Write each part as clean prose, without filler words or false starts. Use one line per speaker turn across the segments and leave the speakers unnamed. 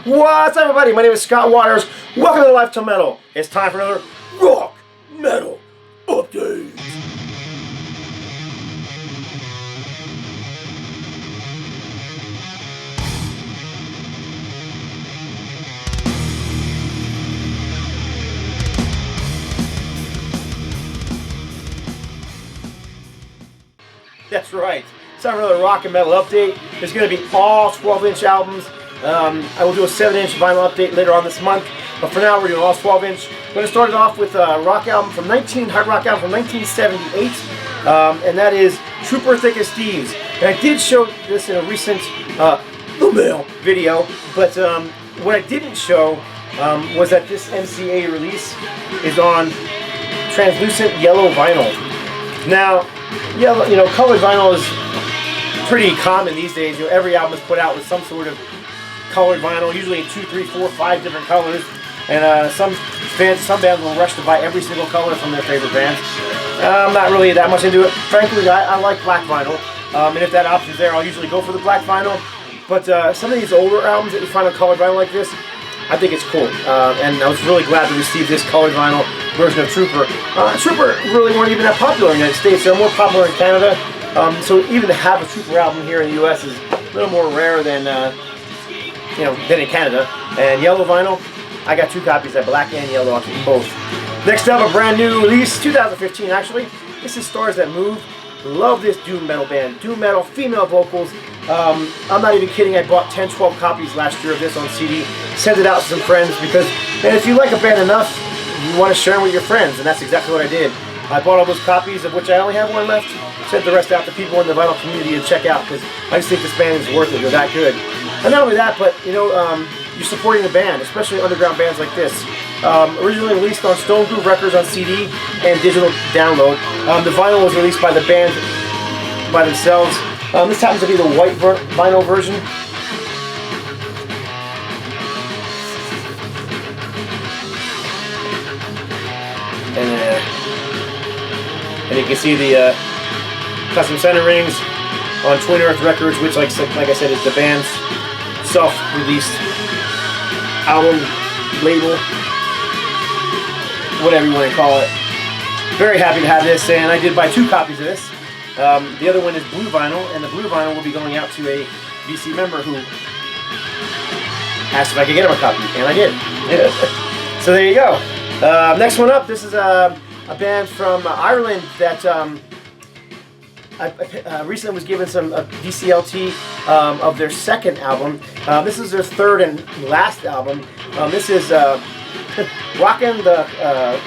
What's up, everybody? My name is Scott Waters. Welcome to Lifetime Metal. It's time for another rock metal update. That's right. It's time for another rock and metal update. There's going to be all 12-inch albums. I will do a 7-inch vinyl update later on this month, but for now we're doing all 12-inch. We're going to start it off with a hard rock album from 1978, and that is Trooper Thick as Thieves. And I did show this in a recent The Mail video, but what I didn't show was that this MCA release is on translucent yellow vinyl. Now, yellow, colored vinyl is pretty common these days. Every album is put out with some sort of colored vinyl, usually in 2, 3, 4, 5 different colors. And some bands will rush to buy every single color from their favorite bands. I'm not really that much into it. Frankly, I like black vinyl, and if that option's there, I'll usually go for the black vinyl. But some of these older albums that you find on colored vinyl like this, I think it's cool. And I was really glad to receive this colored vinyl version of Trooper. Trooper really weren't even that popular in the United States. They're more popular in Canada. So even to have a Trooper album here in the U.S. is a little more rare than than in Canada. And yellow vinyl, I got 2 copies, that black and yellow. I'll keep both. Next up, a brand new release, 2015 actually. This is Stars That Move. Love this doom metal band. Doom metal, female vocals. I'm not even kidding. I bought 10, 12 copies last year of this on CD. Sent it out to some friends because, and if you like a band enough, you want to share them with your friends, and that's exactly what I did. I bought all those copies, of which I only have 1 left. Sent the rest out to people in the vinyl community to check out because I just think this band is worth it. They're that good. And not only that, but you're supporting the band, especially underground bands like this. Originally released on Stone Groove Records on CD and digital download. The vinyl was released by the band by themselves. This happens to be the white vinyl version. And you can see the custom center rings on Twin Earth Records, which, like I said, is the band's self-released album, label, whatever you want to call it. Very happy to have this, and I did buy 2 copies of this. The other one is blue vinyl, and the blue vinyl will be going out to a VC member who asked if I could get him a copy, and I did. So there you go. Next one up, this is a band from Ireland that I recently was given some VCLT of their 2nd album. This is their 3rd and last album. This is Rockin' the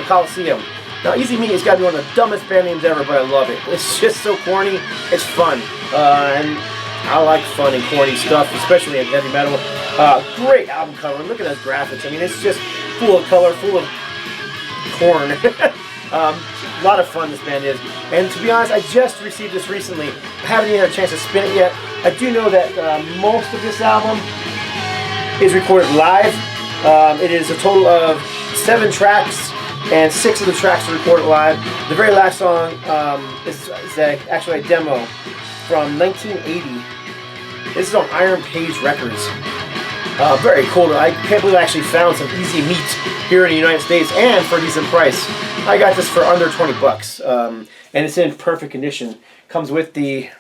Coliseum. Now, Ezy Meat has got to be one of the dumbest band names ever, but I love it. It's just so corny. It's fun. And I like fun and corny stuff, especially in heavy metal. Great album cover. Look at those graphics. I mean, it's just full of color, full of corn. A lot of fun this band is. And to be honest, I just received this recently. I haven't even had a chance to spin it yet. I do know that most of this album is recorded live. It is a total of 7 tracks, and 6 of the tracks are recorded live. The very last song is actually a demo from 1980. This is on Iron Page Records. Very cool. I can't believe I actually found some Ezy Meat here in the United States, and for a decent price. I got this for under 20 bucks, and it's in perfect condition. Comes with the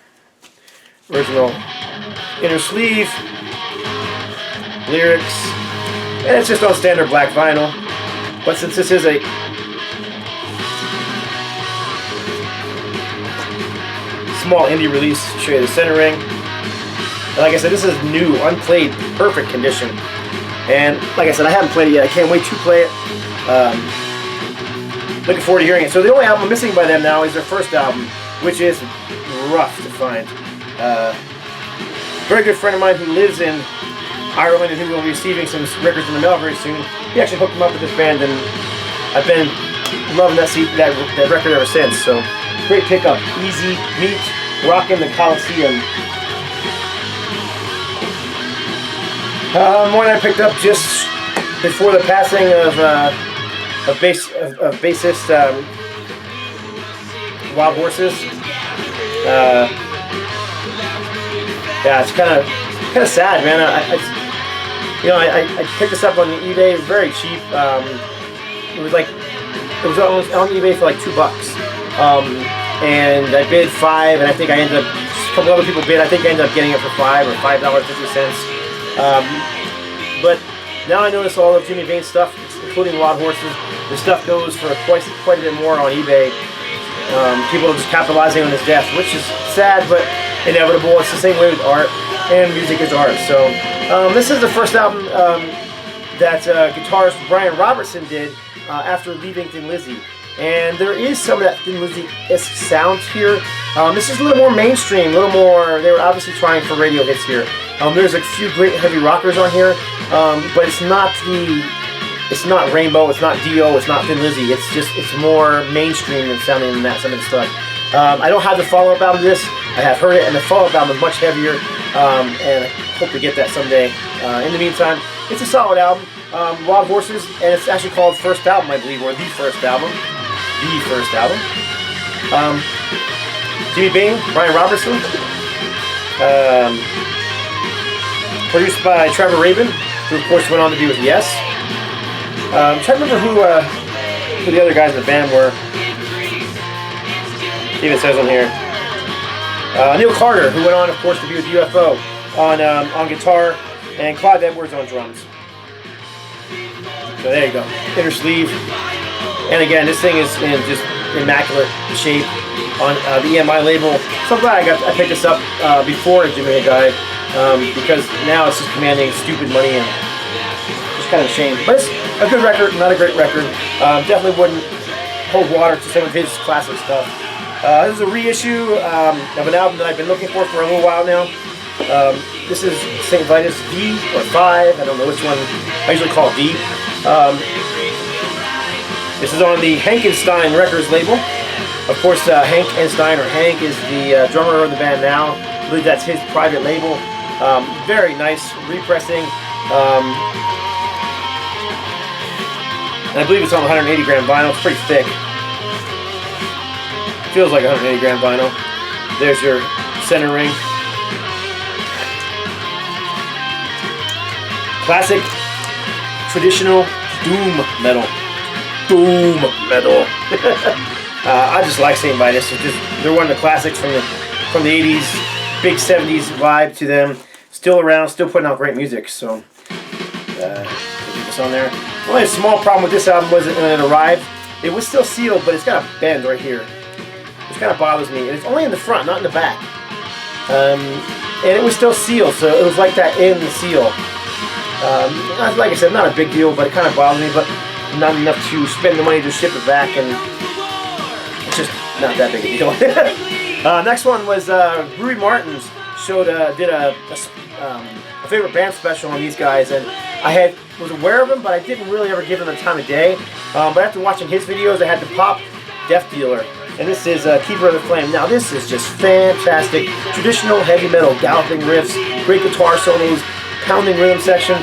original inner sleeve, lyrics, and it's just on standard black vinyl. But since this is a small indie release, I'll show you the center ring. And like I said, this is new, unplayed, perfect condition. And like I said, I haven't played it yet. I can't wait to play it. Looking forward to hearing it. So the only album missing by them now is their 1st album, which is rough to find. Very good friend of mine who lives in Ireland and who will be receiving some records in the mail very soon. He actually hooked him up with this band, and I've been loving that record ever since. So great pickup. Ezy Meat, Rockin' the Coliseum. One I picked up just before the passing of bassist Wild Horses. Yeah, it's kind of sad, man. You know, I picked this up on eBay, very cheap. It was on eBay for like $2. And I bid $5, and I think I ended up, a couple other people bid, I think I ended up getting it for $5 or $5.50. But now I notice all of Jimmy Vane's stuff, including Wild Horses, the stuff goes for quite a bit more on eBay. People are just capitalizing on his death, which is sad but inevitable. It's the same way with art, and music is art. So this is the first album that guitarist Brian Robertson did after leaving Thin Lizzy. And there is some of that Thin Lizzy-esque sound here. This is a little more mainstream, a little more, they were obviously trying for radio hits here. There's a few great heavy rockers on here, but it's not Rainbow, it's not Dio, it's not Thin Lizzy. It's more mainstream than sounding than that, some of the stuff. I don't have the follow-up album to this. I have heard it, and the follow-up album is much heavier, and I hope to get that someday. In the meantime, it's a solid album. Wild Horses, and it's actually called First Album, I believe, or The First Album. The First Album. Jimmy Bain, Brian Robertson. Produced by Trevor Rabin, who of course went on to be with Yes. I'm trying to remember who the other guys in the band were. It even says on here. Neil Carter, who went on, of course, to be with UFO on guitar, and Clive Edwards on drums. So there you go, inner sleeve. And again, this thing is in just immaculate shape on the EMI label. So I'm glad I picked this up before Jimmy had died, because now it's just commanding stupid money, and it's kind of a shame. But it's a good record, not a great record. Definitely wouldn't hold water to some of his classic stuff. This is a reissue of an album that I've been looking for a little while now. This is St. Vitus V or 5, I don't know which one. I usually call it V. This is on the Hankenstein Records label. Of course, Hank Enstein, or Hank, is the drummer of the band now. I believe that's his private label. Very nice repressing. And I believe it's on 180 gram vinyl. It's pretty thick. Feels like 180 gram vinyl. There's your center ring. Classic, traditional doom metal. Doom metal. I just like St. Vitus. They're one of the classics from the 80s. Big 70s vibe to them. Still around, still putting out great music. So, put this on there. The only small problem with this album was that when it arrived, it was still sealed, but it's got a bend right here, which kind of bothers me. And it's only in the front, not in the back. And it was still sealed, so it was like that in the seal. Like I said, not a big deal, but it kind of bothered me. But not enough to spend the money to ship it back, and it's just not that big a deal. Next one was Rudy Martin's did a favorite band special on these guys, and I was aware of them, but I didn't really ever give them the time of day. But after watching his videos, I had to pop Death Dealer, and this is Keeper of the Flame. Now this is just fantastic, traditional heavy metal, galloping riffs, great guitar solos, pounding rhythm section.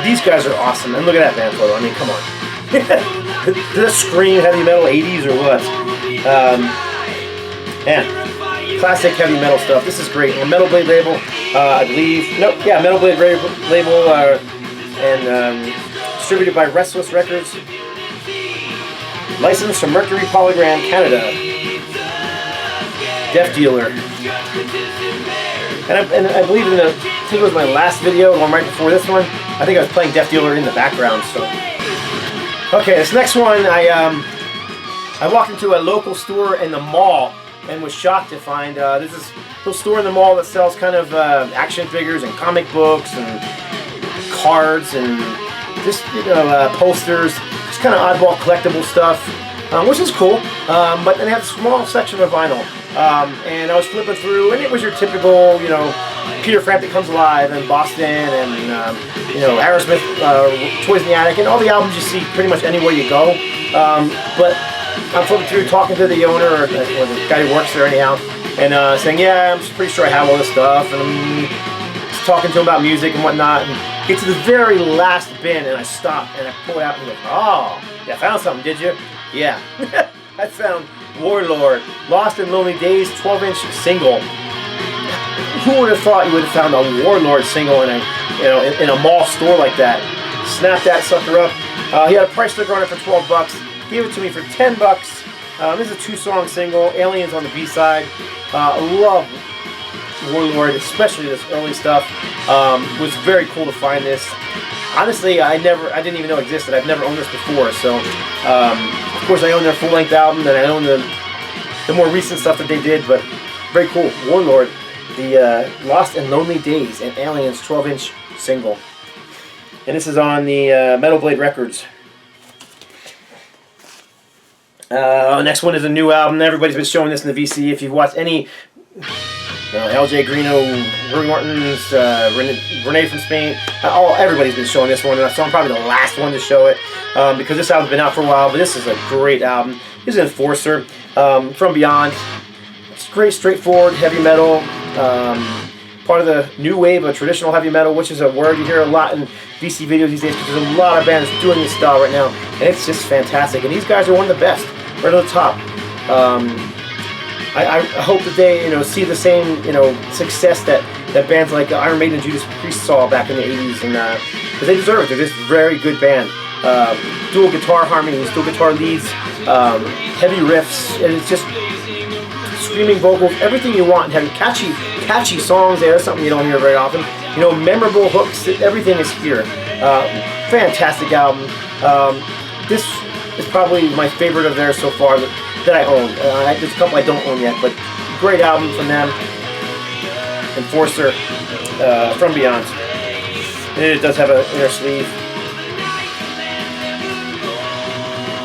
These guys are awesome, and look at that band photo. I mean, come on. Does that scream heavy metal 80s or what? Man, classic heavy metal stuff. This is great. On Metal Blade label, I believe. Nope, yeah, Metal Blade label, and distributed by Restless Records. Licensed from Mercury Polygram, Canada. Death Dealer. And I believe I think it was my last video, one right before this one. I think I was playing Death Dealer in the background. So, okay, this next one, I walked into a local store in the mall and was shocked to find there's this little store in the mall that sells kind of action figures and comic books and cards and just posters, just kind of oddball collectible stuff, which is cool. But they have a small section of vinyl. And I was flipping through, and it was your typical, Peter Frampton Comes Alive, and Boston, and Aerosmith, Toys in the Attic, and all the albums you see pretty much anywhere you go. But I'm flipping through, talking to the owner, or the guy who works there anyhow, and saying, yeah, I'm pretty sure I have all this stuff, and I'm just talking to him about music and whatnot, and get to the very last bin, and I stop, and I pull it out, and he goes, oh, yeah, found something, did you? Yeah. I found Warlord, Lost in Lonely Days 12-inch single. who would have thought you would have found a Warlord single in a, in a mall store like that? Snap that sucker up. He had a price sticker on it for 12 bucks. Gave it to me for 10 bucks. This is a 2-song single. Aliens on the B-side. Love Warlord, especially this early stuff. Was very cool to find this. Honestly, I didn't even know it existed. I've never owned this before. So, of course, I own their full-length album, and I own the more recent stuff that they did. But very cool. Warlord, the Lost and Lonely Days and Aliens 12-inch single. And this is on the Metal Blade Records. Next one is a new album. Everybody's been showing this in the VC. If you've watched any LJ Greeno, Rory Martin's, Renee from Spain, everybody's been showing this one. So I'm probably the last one to show it because this album's been out for a while. But this is a great album. This is Enforcer from Beyond. It's great, straightforward, heavy metal. Part of the new wave of traditional heavy metal, which is a word you hear a lot in VC videos these days, because there's a lot of bands doing this style right now, and it's just fantastic. And these guys are one of the best, right at the top. I hope that they, see the same, success that bands like Iron Maiden and Judas Priest saw back in the 80s, and because they deserve it. They're just a very good band. Dual guitar harmonies, dual guitar leads, heavy riffs, and it's just screaming vocals, everything you want. Having catchy songs there, something you don't hear very often. Memorable hooks, everything is here. Fantastic album. This is probably my favorite of theirs so far that I own. There's a couple I don't own yet, but great album from them. Enforcer from Beyond. And it does have an inner sleeve.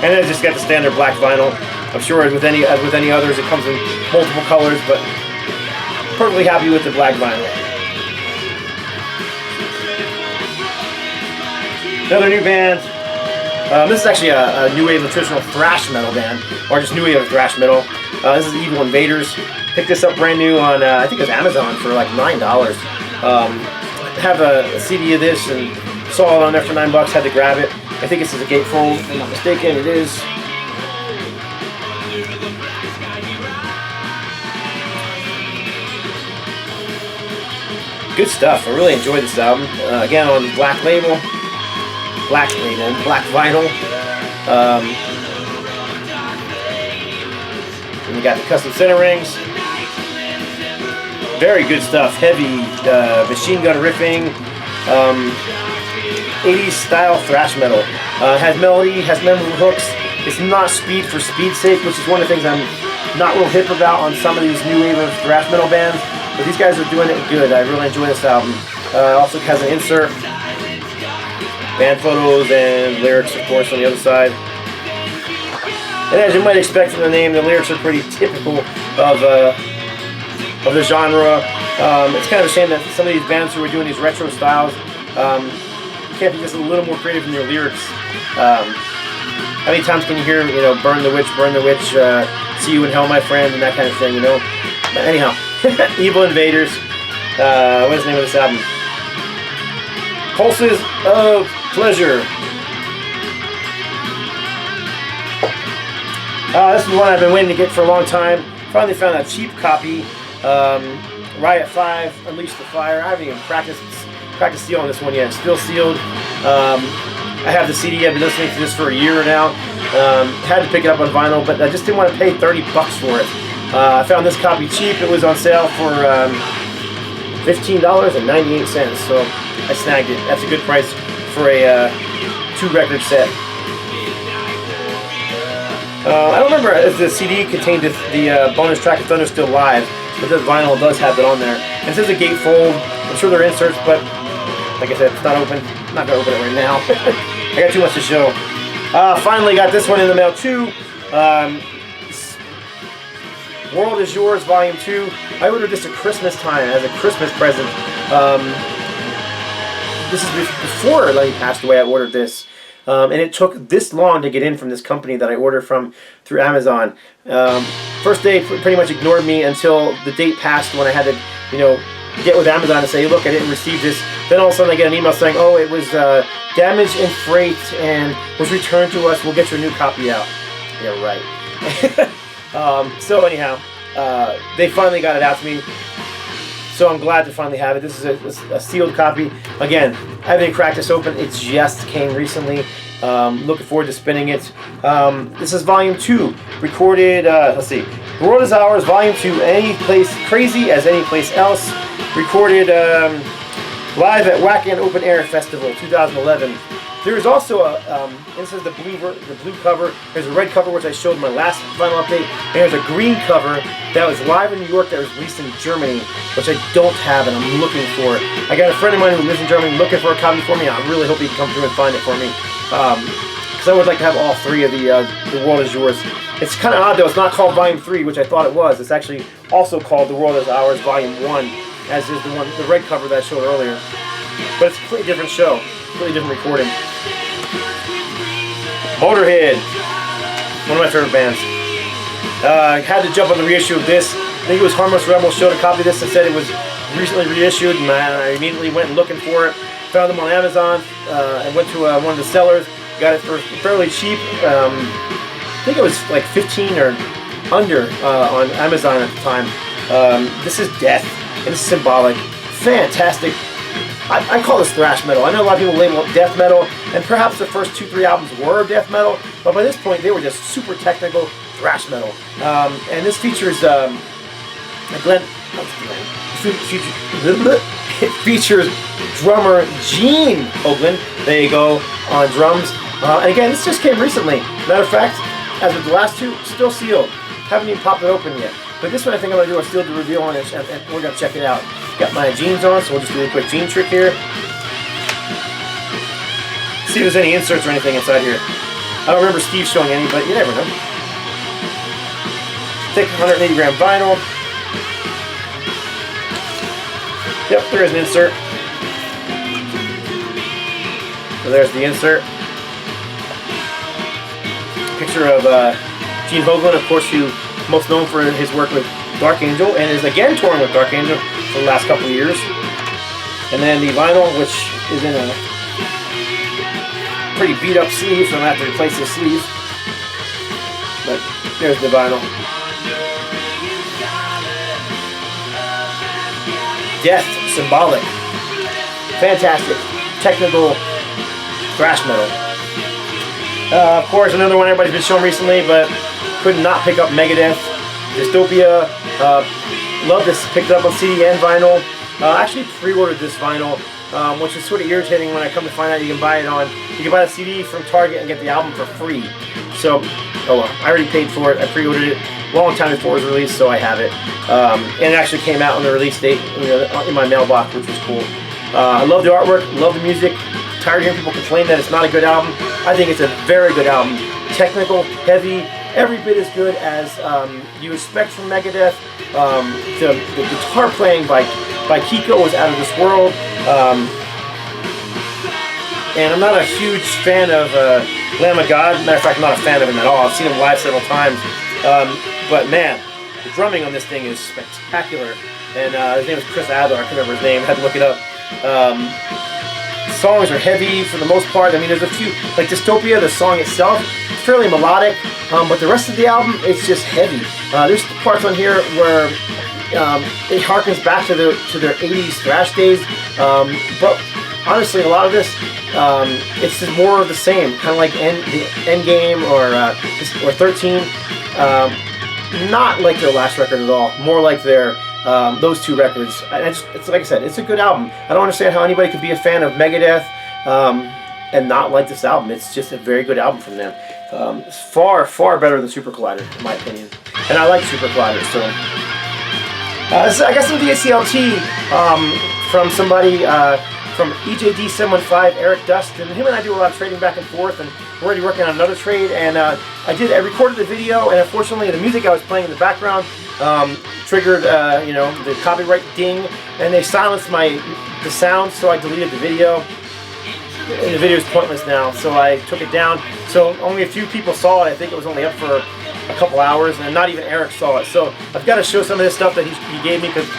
And then it's just got the standard black vinyl. I'm sure as with any others, it comes in multiple colors, but perfectly happy with the black vinyl. Another new band. This is actually a new wave of traditional thrash metal band, or just new wave of thrash metal. This is Evil Invaders. Picked this up brand new on, I think it was Amazon for like $9. Have a CD of this and saw it on there for $9. Had to grab it. I think this is a gatefold, if I'm not mistaken. It is. Good stuff. I really enjoyed this album. Again, on black vinyl. And we got the custom center rings. Very good stuff. Heavy machine gun riffing. 80s style thrash metal. Has melody, has memorable hooks. It's not speed for speed's sake, which is one of the things I'm not real hip about on some of these new wave of thrash metal bands. But these guys are doing it good. I really enjoy this album. Also has an insert, band photos, and lyrics, of course, on the other side. And as you might expect from the name, the lyrics are pretty typical of the genre. It's kind of a shame that some of these bands who are doing these retro styles can't be just a little more creative in their lyrics. How many times can you hear, burn the witch, see you in hell, my friend, and that kind of thing, But anyhow. Evil Invaders. What is the name of this album? Pulses of Pleasure. This is one I've been waiting to get for a long time. Finally found a cheap copy. Riot 5, Unleash the Fire. I haven't even practiced sealing this one yet. It's still sealed. I have the CD. I've been listening to this for a year now. Had to pick it up on vinyl, but I just didn't want to pay $30 for it. I found this copy cheap. It was on sale for $15.98, so I snagged it. That's a good price for a 2-record set. I don't remember if the CD contained the bonus track of Thunder Still Live, but the vinyl does have it on there. And this is a gatefold. I'm sure there are inserts, but like I said, it's not open. I'm not going to open it right now. I got too much to show. Finally got this one in the mail too. World Is Yours, Volume 2. I ordered this at Christmas time as a Christmas present. This is before Lenny passed away. I ordered this. And it took this long to get in from this company that I ordered from through Amazon. First day pretty much ignored me until the date passed when I had to, get with Amazon and say, look, I didn't receive this. Then all of a sudden I get an email saying, oh, it was damaged in freight and was returned to us. We'll get your new copy out. Yeah, right. So anyhow, they finally got it out to me. So I'm glad to finally have it. This is a sealed copy. Again, I haven't cracked this open. It just came recently. Looking forward to spinning it. This is Volume 2, recorded, let's see, The World Is Ours, Volume 2, Any Place Crazy as Any Place Else, recorded live at Wacken Open Air Festival 2011. There is also a, this is the blue cover. There's a red cover, which I showed in my last final update. And there's a green cover that was live in New York that was released in Germany, which I don't have and I'm looking for. I got a friend of mine who lives in Germany looking for a copy for me. I really hope he can come through and find it for me. Because I would like to have all three of The World Is Yours. It's kind of odd though, it's not called Volume 3, which I thought it was. It's actually also called The World Is Ours Volume 1, as is the red cover that I showed earlier. But it's a completely different show, completely different recording. Motorhead, one of my favorite bands. I had to jump on the reissue of this. I think it was Harmless Rebel showed a copy of this and said it was recently reissued, and I immediately went looking for it. Found them on Amazon and went to one of the sellers. Got it for fairly cheap. I think it was like 15 or under on Amazon at the time. This is Death, and this is Symbolic. Fantastic. I call this thrash metal. I know a lot of people label it death metal, and perhaps the first 2-3 albums were death metal, but by this point they were just super technical thrash metal. And this features it features drummer Gene Hoglan. There you go, on drums. And again, this just came recently. Matter of fact, as with the last two, still sealed. Haven't even popped it open yet. But this one I think I'm going to do a sealed reveal on it, and we're going to check it out. Got my jeans on, so we'll just do a quick jean trick here. See if there's any inserts or anything inside here. I don't remember Steve showing any, but you never know. Thick 180 gram vinyl. Yep, there is an insert. So there's the insert. Picture of Gene Hoglan, of course, who most known for his work with Dark Angel, and is again touring with Dark Angel for the last couple of years. And then the vinyl, which is in a pretty beat up sleeve, so I'm going to have to replace the sleeve. But there's the vinyl. Deaths Symbolic. Fantastic. Technical thrash metal. Of course, another one everybody's been showing recently, but could not pick up Megadeth. Dystopia. Love this. Picked it up on CD and vinyl. Actually pre-ordered this vinyl, which is sort of irritating when I come to find out you can buy it on. You can buy the CD from Target and get the album for free. So, oh well, I already paid for it. I pre-ordered it a long time before it was released, so I have it. And it actually came out on the release date, in my mailbox, which was cool. I love the artwork. Love the music. Tired of hearing people complain that it's not a good album. I think it's a very good album. Technical, heavy, every bit as good as you expect from Megadeth. The guitar playing by Kiko was out of this world. And I'm not a huge fan of Lamb of God. Matter of fact, I'm not a fan of him at all. I've seen him live several times. But man, the drumming on this thing is spectacular. And his name is Chris Adler. I can't remember his name. I had to look it up. Songs are heavy for the most part. I mean, there's a few, like Dystopia, the song itself, it's fairly melodic, but the rest of the album, it's just heavy. There's parts on here where it harkens back to their 80s thrash days, but honestly, a lot of this, it's just more of the same, kind of like the Endgame or 13. Not like their last record at all. More like their those two records. It's like I said, it's a good album. I don't understand how anybody could be a fan of Megadeth and not like this album. It's just a very good album from them. It's far, far better than Super Collider, in my opinion. And I like Super Collider, so. I got some DACLT from somebody from EJD715, Eric Dust, and him and I do a lot of trading back and forth, and we're already working on another trade. And I recorded the video, and unfortunately, the music I was playing in the background triggered, the copyright ding, and they silenced the sound, so I deleted the video. And the video is pointless now, so I took it down. So only a few people saw it. I think it was only up for a couple hours, and not even Eric saw it. So I've got to show some of this stuff that he gave me, because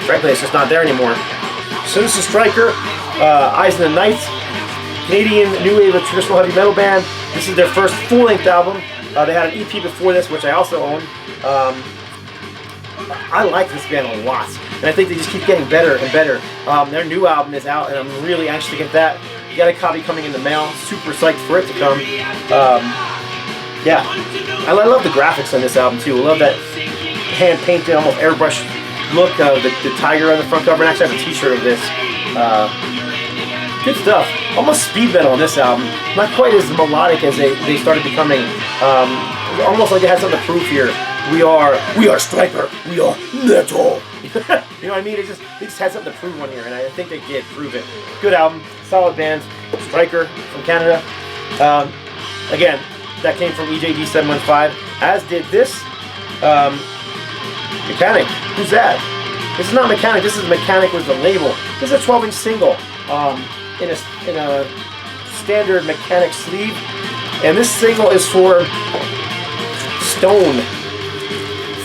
frankly, it's just not there anymore. So this is Striker, Eyes in the Night, Canadian new wave of traditional heavy metal band. This is their first full-length album. They had an EP before this, which I also own. I like this band a lot. and I think they just keep getting better and better. Their new album is out, and I'm really anxious to get that. Got a copy coming in the mail. Super psyched for it to come. Yeah, I love the graphics on this album too. I love that hand-painted, almost airbrush look of the tiger on the front cover. And actually, I have a T-shirt of this. Good stuff. Almost speed metal on this album. Not quite as melodic as they started becoming. Almost like they had something to prove here. We are Striker. We are metal. You know what I mean? They just had something to prove on here, and I think they did prove it. Good album, solid band. Striker from Canada. Again, that came from EJD715. As did this. Mechanic. Who's that? This is not Mechanic. This is Mechanic was the label. This is a 12-inch single in a standard Mechanic sleeve, and this single is for Stone,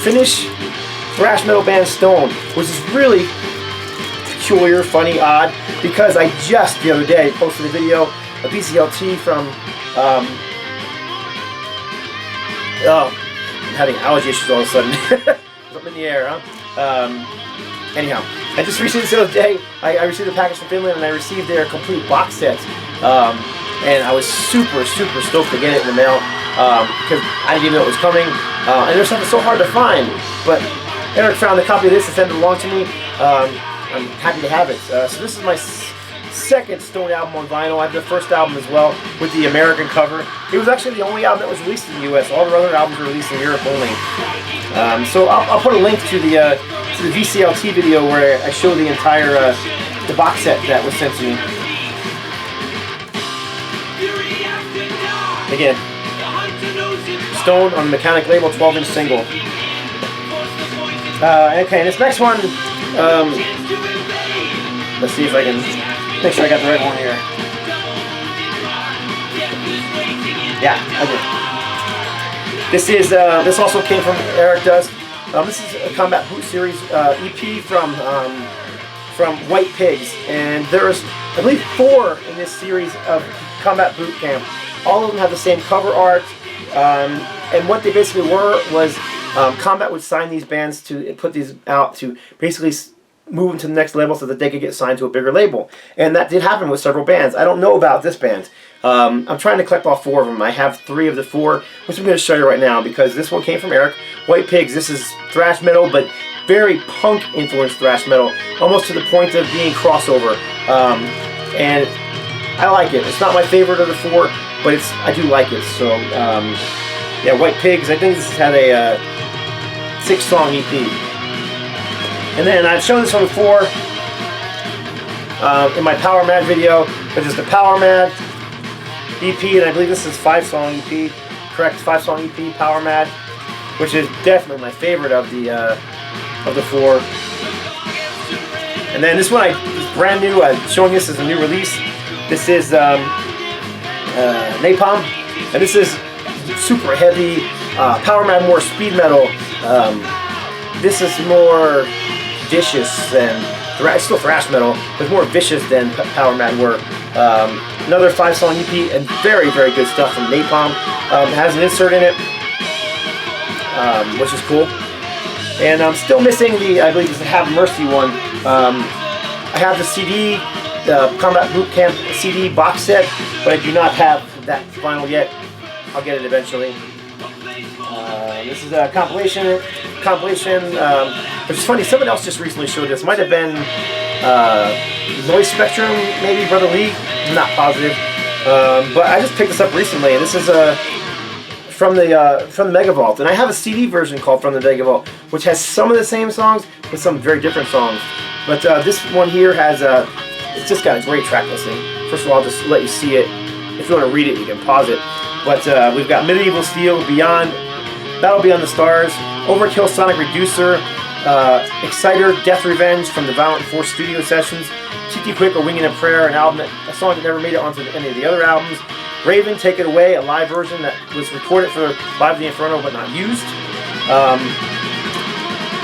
Finnish thrash metal band Stone, which is really peculiar, funny, odd, because I just the other day posted a video of BCLT from oh, I'm having allergy issues all of a sudden. Something in the air, huh? Anyhow, I just received this the other day. I received a package from Finland, and I received their complete box set. And I was super stoked to get it in the mail because I didn't even know it was coming. And there's something so hard to find. But Eric found a copy of this and sent it along to me. I'm happy to have it. So this is my second Stone album on vinyl. I have the first album as well with the American cover. It was actually the only album that was released in the US. All the other albums were released in Europe only. So I'll put a link to the VCLT video where I show the entire the box set that was sent to me. Again, Stone on the Mechanic label, 12-inch single. Okay, this next one, let's see if I can make sure I got the right one here. Yeah, I did. This also came from Eric Dust. This is a Combat Boot Series EP from White Pigs, and there's I believe 4 in this series of Combat Boot Camp. All of them have the same cover art, and what they basically were was Combat would sign these bands to put these out to basically move them to the next level so that they could get signed to a bigger label. And that did happen with several bands. I don't know about this band. I'm trying to collect all 4 of them. I have 3 of the 4, which I'm going to show you right now because this one came from Eric. White Pigs, this is thrash metal, but very punk-influenced thrash metal, almost to the point of being crossover. And I like it. It's not my favorite of the 4, but I do like it. So, yeah, White Pigs, I think this had a 6-song EP. And then I've shown this one before in my Power Mad video, which is the Power Mad EP, and I believe this is 5-song EP. Correct, 5-song EP, Power Mad, which is definitely my favorite of the 4. And then this one is brand new. I'm showing this as a new release. This is Napalm, and this is super heavy. Power Mad more speed metal. This is more vicious than still thrash metal, but more vicious than Power Mad were. Another 5-song EP and very good stuff from Napalm. It has an insert in it, which is cool. And I'm still missing I believe it's the Have Mercy one. I have the CD, the Combat Boot Camp CD box set, but I do not have that vinyl yet. I'll get it eventually. This is a compilation, which is funny, someone else just recently showed this. Might have been Noise Spectrum, maybe Brother Lee, I'm not positive. But I just picked this up recently, and this is from the Mega Vault. And I have a CD version called From the Mega Vault, which has some of the same songs, but some very different songs. But this one here has it's just got a great track listing. First of all, I'll just let you see it. If you want to read it, you can pause it. But we've got Medieval Steel, Beyond, Battle Beyond the Stars, Overkill Sonic Reducer, Exciter, Death Revenge from the Violent Force studio sessions, TT Quick or Winging a Prayer, a song that never made it onto any of the other albums, Raven, Take It Away, a live version that was recorded for Live at the Inferno but not used,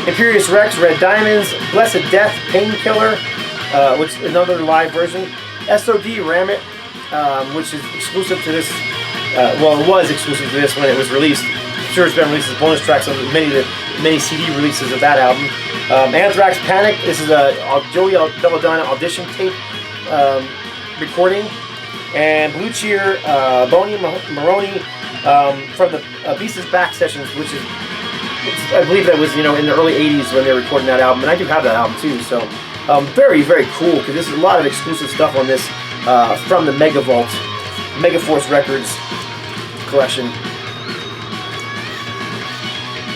Imperious Rex, Red Diamonds, Blessed Death, Painkiller, which is another live version, SOD, Ram It, which is exclusive to this, well, it was exclusive to this when it was released. sure it's been released as bonus tracks on many CD releases of that album. Anthrax Panic, this is a Joey Belladonna audition tape recording. And Blue Cheer, Boney Maroney from the Beast's Back sessions, which is, I believe that was, in the early 80s when they were recording that album. And I do have that album too, so very, very cool, because this is a lot of exclusive stuff on this from the Mega Vault, Megaforce Records collection.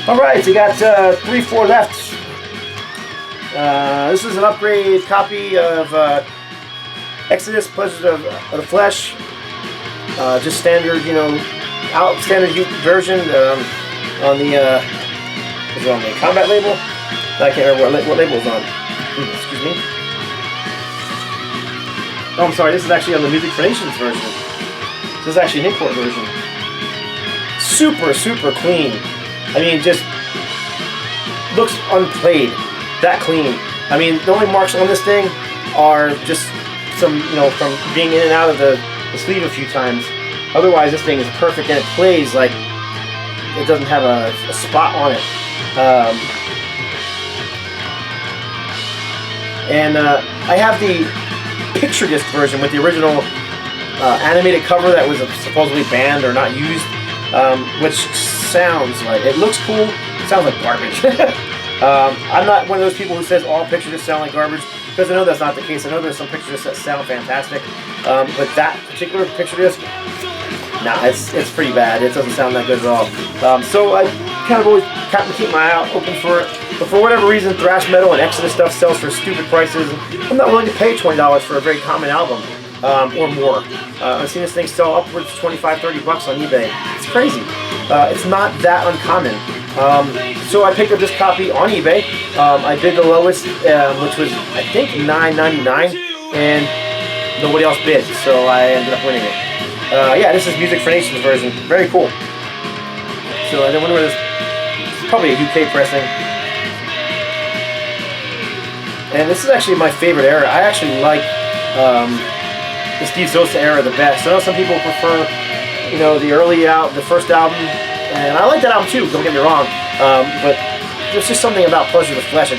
Alright, so you got 3-4 left. This is an upgrade copy of Exodus, Pleasures of the Flesh. Just standard, standard version on the is it on the Combat label? I can't remember what label it's on. Excuse me. Oh, I'm sorry. This is actually on the Music for Nations version. This is actually an import version. Super, super clean. I mean, just looks unplayed. That clean. I mean, the only marks on this thing are just some, from being in and out of the sleeve a few times. Otherwise, this thing is perfect, and it plays like it doesn't have a spot on it. I have the picture disc version with the original animated cover that was supposedly banned or not used, which sounds like, it looks cool, it sounds like garbage. I'm not one of those people who says all picture discs sound like garbage, because I know that's not the case. I know there's some picture discs that sound fantastic, but that particular picture disc, nah, it's pretty bad. It doesn't sound that good at all. So I kind of always keep my eye out open for it. But for whatever reason, thrash metal and Exodus stuff sells for stupid prices. I'm not willing to pay $20 for a very common album, or more. I've seen this thing sell upwards of $25-30 on eBay. It's crazy. It's not that uncommon. So I picked up this copy on eBay. I bid the lowest, which was, I think, $9.99, and nobody else bid, so I ended up winning it. Yeah, this is Music for Nations version. Very cool. So I wonder where this, probably a UK pressing. And this is actually my favorite era. I actually like the Steve Zosa era the best. I know some people prefer, the first album, and I like that album too, don't get me wrong. But there's just something about Pleasure of the Flesh.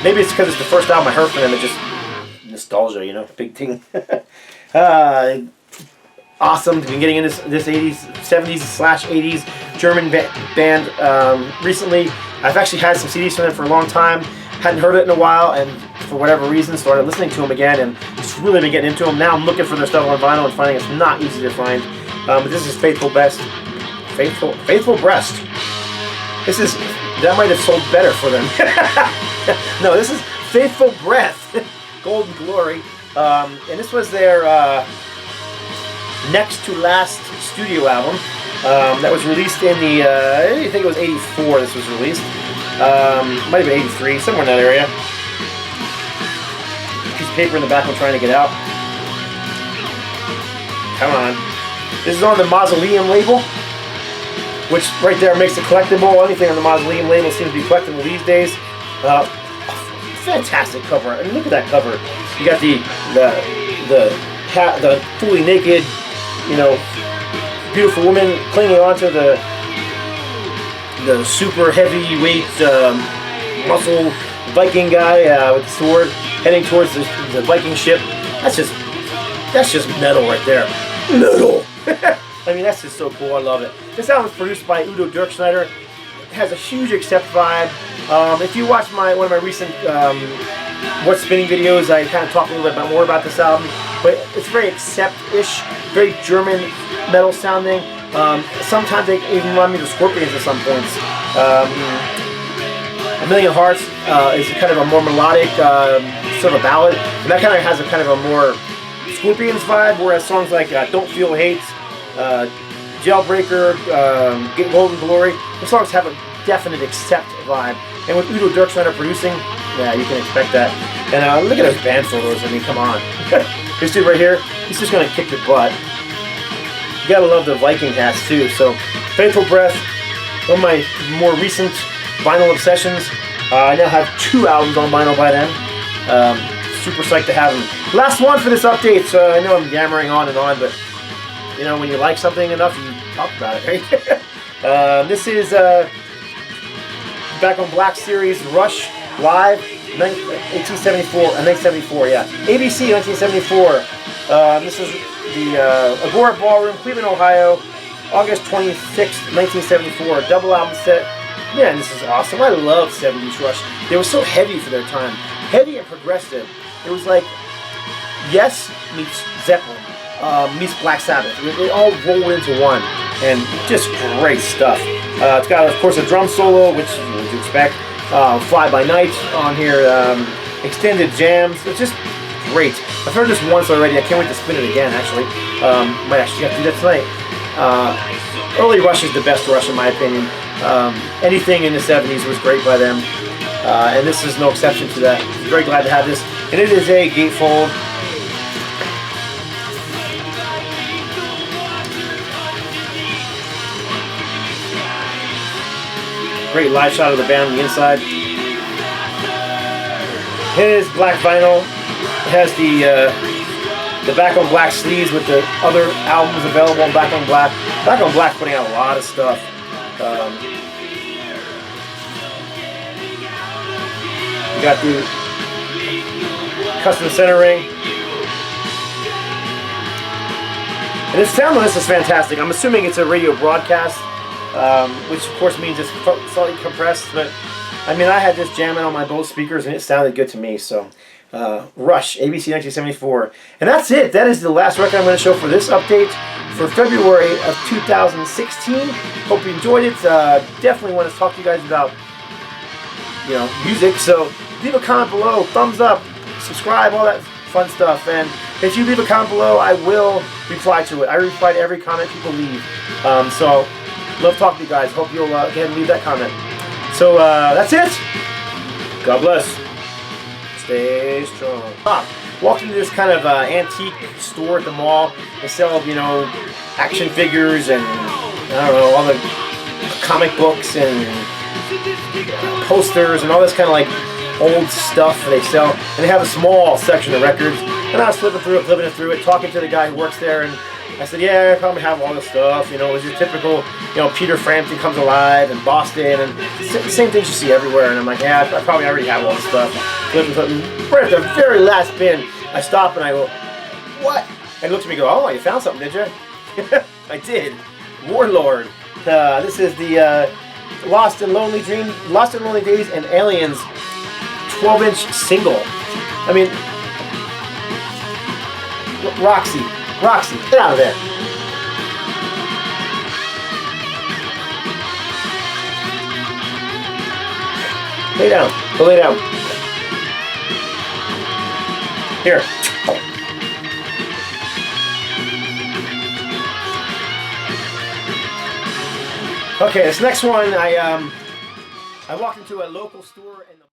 Maybe it's because it's the first album I heard from them. It's just nostalgia, big thing. Awesome. Been getting into this 80s, 70s/80s German band recently. I've actually had some CDs from them for a long time. Hadn't heard it in a while, and for whatever reason started listening to them again, and just really been getting into them. Now I'm looking for their stuff on vinyl and finding it's not easy to find. But this is Faithful Breast. That might have sold better for them. No, this is Faithful Breath, Golden Glory, and this was their next to last studio album that was released in the, I think it was 84 this was released. Might have been 83, somewhere in that area. Piece of paper in the back I'm trying to get out. Come on. This is on the Mausoleum label, which right there makes it collectible. Anything on the Mausoleum label seems to be collectible these days. Fantastic cover. I mean, look at that cover. You got the fully naked, beautiful woman clinging onto the super heavyweight muscle Viking guy with the sword heading towards the Viking ship. That's just metal right there. Metal. I mean, that's just so cool. I love it. This album is produced by Udo Dirkschneider. It has a huge Accept vibe. If you watch one of my recent What's Spinning videos, I kind of talk a little bit more about this album. But it's very Accept-ish, very German metal sounding. Sometimes they even remind me of the Scorpions at some points. A Million Hearts is kind of a more melodic, sort of a ballad, and that kind of has a kind of a more Scorpions vibe, whereas songs like Don't Feel Hate, Jailbreaker, Get Golden Glory, the songs have a definite Accept vibe. And with Udo Dirkschneider producing, yeah, you can expect that. And look at those band photos, I mean, come on. This dude right here, he's just gonna kick the butt. You gotta love the Viking hats too. So, Faithful Breath, one of my more recent vinyl obsessions. I now have 2 albums on vinyl by them. Super psyched to have them. Last one for this update. So I know I'm yammering on and on, but when you like something enough, you talk about it, right? This is Back on Black series Rush Live 1974, yeah. ABC 1974. This is the Agora Ballroom, Cleveland, Ohio, August 26th, 1974. Double album set. Man, this is awesome. I love 70s Rush. They were so heavy for their time. Heavy and progressive. It was like Yes meets Zeppelin meets Black Sabbath. They all roll into one. And just great stuff. It's got, of course, a drum solo, which you would expect. Fly By Night on here. Extended jams. It's just great. I've heard this once already. I can't wait to spin it again, actually. Might actually have to do that tonight. Early Rush is the best Rush, in my opinion. Anything in the 70s was great by them. And this is no exception to that. I'm very glad to have this. And it is a gatefold. Great live shot of the band on the inside. It is black vinyl. It has the Back on Black sleeves with the other albums available on Back on Black. Back on Black putting out a lot of stuff. You got the custom centering. And the sound on this is fantastic. I'm assuming it's a radio broadcast. Which of course means it's slightly compressed, but I mean, I had this jamming on my Bose speakers and it sounded good to me. So Rush, ABC 1974. And that's it. That is the last record I'm going to show for this update for February of 2016. Hope you enjoyed it. Definitely want to talk to you guys about, you know, music. So leave a comment below, thumbs up, subscribe, all that fun stuff. And if you leave a comment below, I will reply to it. I reply to every comment people leave. So love talking to you guys. Hope you'll go ahead and leave that comment. So that's it. God bless. Stay strong. Walked into this kind of antique store at the mall. They sell, you know, action figures and I don't know, all the comic books and posters and all this kind of like old stuff they sell. And they have a small section of records. And I was flipping through it, talking to the guy who works there, and I said, yeah, I probably have all this stuff, you know, it's your typical, you know, Peter Frampton Comes Alive and Boston and the same things you see everywhere. And I'm like, yeah, I probably already have all this stuff. Right at the very last bin, I stop and I go, what? And he looks at me and go, oh, you found something, did you? I did. Warlord. This is the Lost and Lonely Days and Aliens 12-inch single. I mean, Roxy, get out of there. Lay down. Go lay down. Here. Okay, this next one, I walked into a local store and